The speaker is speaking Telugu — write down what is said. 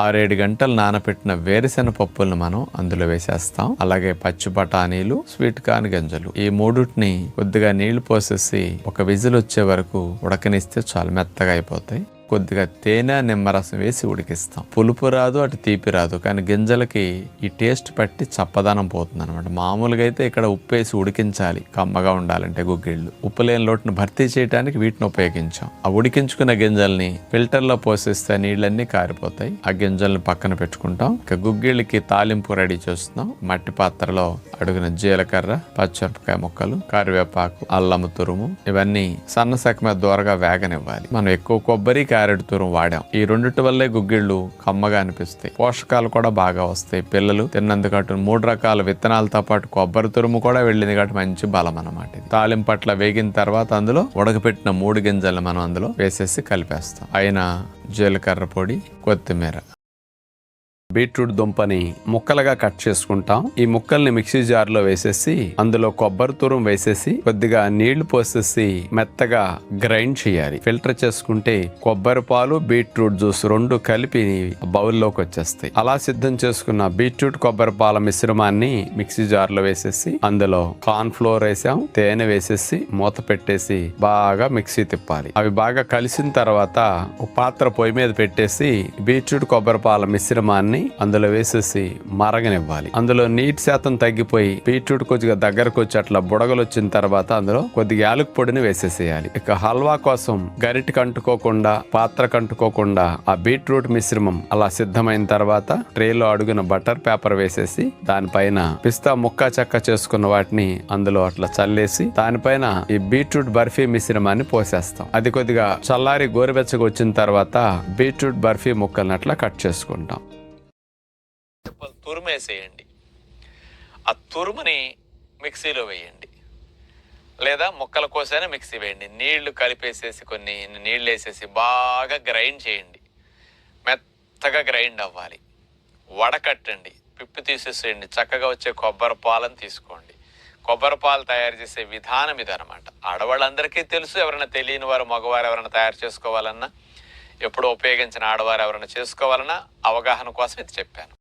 6-7 గంటలు నానబెట్టిన వేరుశెనగ పప్పులను మనం అందులో వేసేస్తాం. అలాగే పచ్చి బఠానీలు, స్వీట్ కార్న్ గింజలు, ఈ మూడుటిని కొద్దిగా నీళ్లు పోసేసి ఒక విజిల్ వచ్చే వరకు ఉడకనిస్తే చాలా మెత్తగా అయిపోతాయి. కొద్దిగా తేనె, నిమ్మరసం వేసి ఉడికిస్తాం. పులుపు రాదు, అటు తీపి రాదు, కానీ గింజలకి ఈ టేస్ట్ పట్టి చప్పదనం పోతుంది అనమాట. మామూలుగా అయితే ఇక్కడ ఉప్పు వేసి ఉడికించాలి కమ్మగా ఉండాలంటే గుగ్గిళ్ళు. ఉప్పు లేని లోటును భర్తీ చేయడానికి వీటిని ఉపయోగించాం. ఆ ఉడికించుకున్న గింజల్ని ఫిల్టర్లో పోసేస్తే నీళ్ళన్నీ కారిపోతాయి. ఆ గింజల్ని పక్కన పెట్టుకుంటాం. ఇక గుగ్గిళ్ళకి తాలింపు రెడీ చేస్తున్నాం. మట్టి పాత్రలో అడుగున జీలకర్ర, పచ్చిమిరపకాయ ముక్కలు, కరివేపాకు, అల్లము తురుము ఇవన్నీ సన్న సెక మీద దూరగా వేగనివ్వాలి. మనం ఎక్కువ కొబ్బరి, క్యారెట్ తురుము వాడాం. ఈ రెండిటి వల్లే గుగ్గిళ్ళు కమ్మగా అనిపిస్తాయి. పోషకాలు కూడా బాగా వస్తాయి. పిల్లలు తిన్నందుకు 3 రకాల విత్తనాలతో పాటు కొబ్బరి తురుము కూడా వెళ్ళింది కాబట్టి మంచి బలం అన్నమాట. తాలింపట్ల వేగిన తర్వాత అందులో ఉడకపెట్టిన 3 గింజలు మనం అందులో వేసేసి కలిపేస్తాం. అయిన జీలకర్ర పొడి, కొత్తిమీర. బీట్రూట్ దుంపని ముక్కలుగా కట్ చేసుకుంటాం. ఈ ముక్కల్ని మిక్సీ జార్లో వేసేసి అందులో కొబ్బరి తురుం వేసేసి కొద్దిగా నీళ్లు పోసేసి మెత్తగా గ్రైండ్ చేయాలి. ఫిల్టర్ చేసుకుంటే కొబ్బరి పాలు, బీట్రూట్ జ్యూస్ 2 కలిపి బౌల్లోకి వచ్చేస్తాయి. అలా సిద్ధం చేసుకున్న బీట్రూట్ కొబ్బరి పాల మిశ్రమాన్ని మిక్సీ జార్లో వేసేసి అందులో కార్న్ ఫ్లోర్ వేసాం, తేనె వేసేసి మూత పెట్టేసి బాగా మిక్సీ తిప్పాలి. అవి బాగా కలిసిన తర్వాత ఒక పాత్ర పొయ్యి మీద పెట్టేసి బీట్రూట్ కొబ్బరి పాల మిశ్రమాన్ని అందులో వేసేసి మరగనివ్వాలి. అందులో నీటి శాతం తగ్గిపోయి బీట్రూట్ కొద్దిగా దగ్గరకు వచ్చి అట్లా బుడగలు వచ్చిన తర్వాత అందులో కొద్దిగా యాలక్ పొడిని వేసేసేయాలి. ఇక హల్వా కోసం గరిటెకి అంటుకోకుండా, పాత్రకు అంటుకోకుండా ఆ బీట్రూట్ మిశ్రమం అలా సిద్ధమైన తర్వాత ట్రేలో అడుగున బటర్ పేపర్ వేసేసి దానిపైన పిస్తా ముక్క చెక్క చేసుకున్న వాటిని అందులో అట్లా చల్లేసి దానిపైన ఈ బీట్రూట్ బర్ఫీ మిశ్రమాన్ని పోసేస్తాం. అది కొద్దిగా చల్లారి గోరువెచ్చగా వచ్చిన తర్వాత బీట్రూట్ బర్ఫీ ముక్కల్ని అట్లా కట్ చేసుకుంటాం. తురుమేసేయండి. ఆ తురుముని మిక్సీలో వేయండి, లేదా ముక్కల కోసైనా మిక్సీ వేయండి. నీళ్లు కలిపేసేసి కొన్ని నీళ్ళు వేసేసి బాగా గ్రైండ్ చేయండి. మెత్తగా గ్రైండ్ అవ్వాలి. వడకట్టండి, పిప్పి తీసేసేయండి. చక్కగా వచ్చే కొబ్బరి పాలను తీసుకోండి. కొబ్బరి పాలు తయారు చేసే విధానం ఇది అనమాట. ఆడవాళ్ళందరికీ తెలుసు. ఎవరైనా తెలియని వారు, మగవారు ఎవరైనా తయారు చేసుకోవాలన్నా, ఎప్పుడు ఉపయోగించిన ఆడవారు ఎవరైనా చేసుకోవాలన్నా అవగాహన కోసం ఇది చెప్పాను.